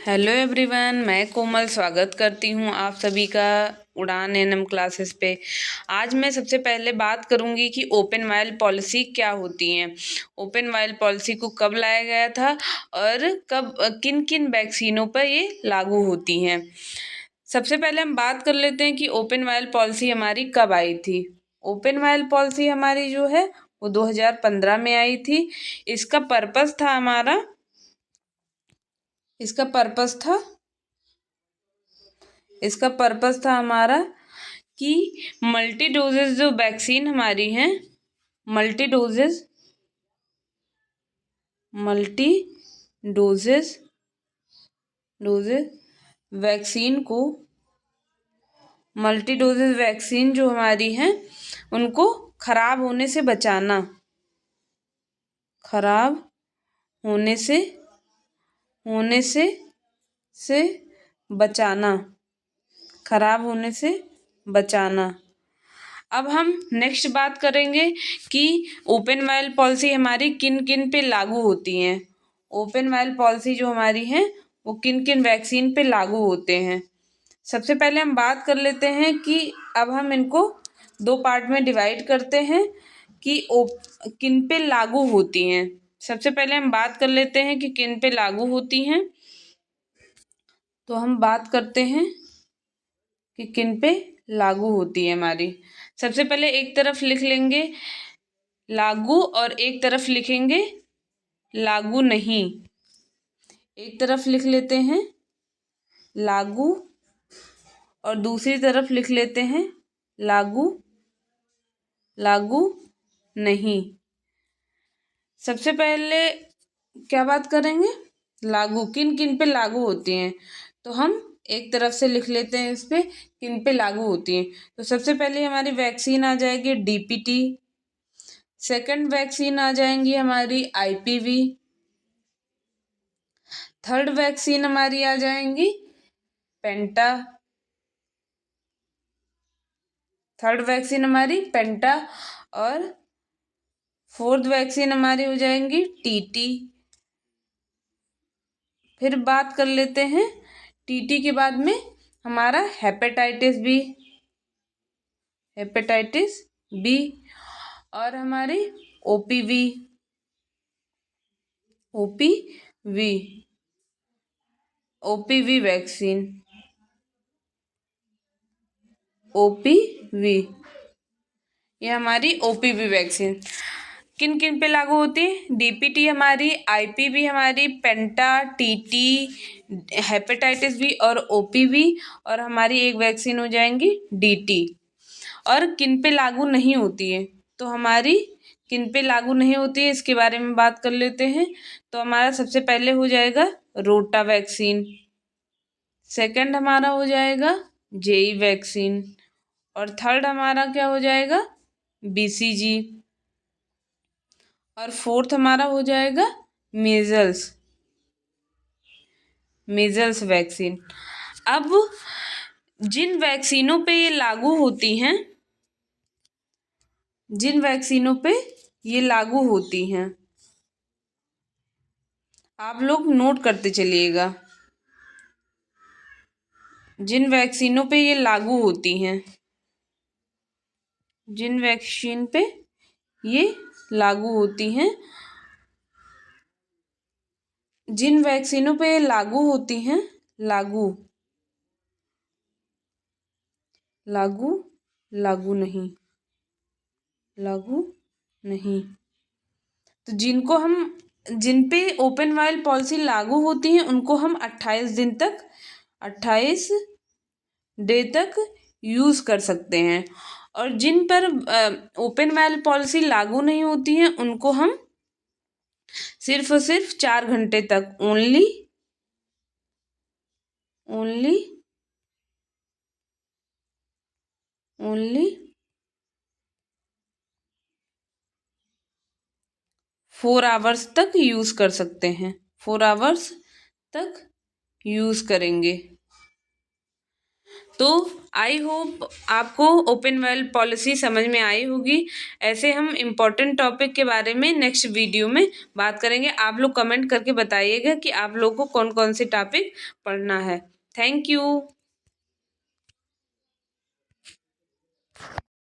Hello everyone, मैं कोमल स्वागत करती हूँ आप सभी का उड़ान एनएम क्लासेस पे। आज मैं सबसे पहले बात करूँगी कि ओपन वाइल पॉलिसी क्या होती है, ओपन वाइल पॉलिसी को कब लाया गया था और कब किन किन वैक्सीनों पर ये लागू होती हैं। सबसे पहले हम बात कर लेते हैं कि ओपन वाइल पॉलिसी हमारी कब आई थी। ओपन वाइल पॉलिसी हमारी जो है वो 2015 में आई थी। इसका पर्पस था हमारा इसका पर्पस था हमारा कि मल्टी डोजेज जो वैक्सीन हमारी हैं, मल्टी डोजेज वैक्सीन जो हमारी हैं उनको खराब होने से बचाना, खराब होने से बचाना। अब हम नेक्स्ट बात करेंगे कि ओपन वाइल पॉलिसी हमारी किन किन पे लागू होती हैं। ओपन वाइल पॉलिसी जो हमारी है वो किन किन वैक्सीन पे लागू होते हैं। सबसे पहले हम बात कर लेते हैं कि अब हम इनको दो पार्ट में डिवाइड करते हैं कि किन पे लागू होती हैं। सबसे पहले हम बात कर लेते हैं कि किन पे लागू होती हैं। तो हम बात करते हैं कि किन पे लागू होती है हमारी। सबसे पहले एक तरफ लिख लेंगे लागू और एक तरफ लिखेंगे लागू नहीं। एक तरफ लिख लेते हैं लागू और दूसरी तरफ लिख लेते हैं लागू नहीं। सबसे पहले क्या बात करेंगे, लागू किन किन पे लागू होती हैं। तो हम एक तरफ से लिख लेते हैं इस पे किन पे लागू होती हैं। तो सबसे पहले हमारी वैक्सीन आ जाएगी डीपीटी। सेकंड वैक्सीन आ जाएंगी हमारी आईपीवी। थर्ड वैक्सीन हमारी आ जाएंगी पेंटा और फोर्थ वैक्सीन हमारी हो जाएंगी टीटी। फिर बात कर लेते हैं टीटी के बाद में हमारा हेपेटाइटिस बी और हमारी ओपीवी वैक्सीन ये हमारी ओपीवी वैक्सीन किन किन पे लागू होती है। डीपीटी हमारी, आईपीवी हमारी, पेंटा, टीटी, हेपेटाइटिस बी और ओपीवी और हमारी एक वैक्सीन हो जाएंगी डीटी। और किन पे लागू नहीं होती है, तो हमारी किन पे लागू नहीं होती है इसके बारे में बात कर लेते हैं। तो हमारा सबसे पहले हो जाएगा रोटा वैक्सीन, सेकंड हमारा हो जाएगा जेई वैक्सीन और थर्ड हमारा क्या हो जाएगा बीसीजी और फोर्थ हमारा हो जाएगा मेजल्स वैक्सीन। अब जिन वैक्सीनों पे ये लागू होती हैं आप लोग नोट करते चलिएगा। जिन वैक्सीनों पे ये लागू होती हैं, जिन वैक्सीन पे ये लागू होती हैं, जिन वैक्सीनों पे ये लागू होती हैं, लागू नहीं। तो जिन पे ओपन वाइल पॉलिसी लागू होती है उनको हम 28 डे तक यूज़ कर सकते हैं और जिन पर ओपन वाइल पॉलिसी लागू नहीं होती है उनको हम सिर्फ 4 घंटे तक ओनली 4 आवर्स तक यूज़ कर सकते हैं, 4 आवर्स तक यूज़ करेंगे। तो आई होप आपको ओपन वेल पॉलिसी समझ में आई होगी। ऐसे हम इम्पोर्टेंट टॉपिक के बारे में नेक्स्ट वीडियो में बात करेंगे। आप लोग कमेंट करके बताइएगा कि आप लोग को कौन कौन से टॉपिक पढ़ना है। Thank you.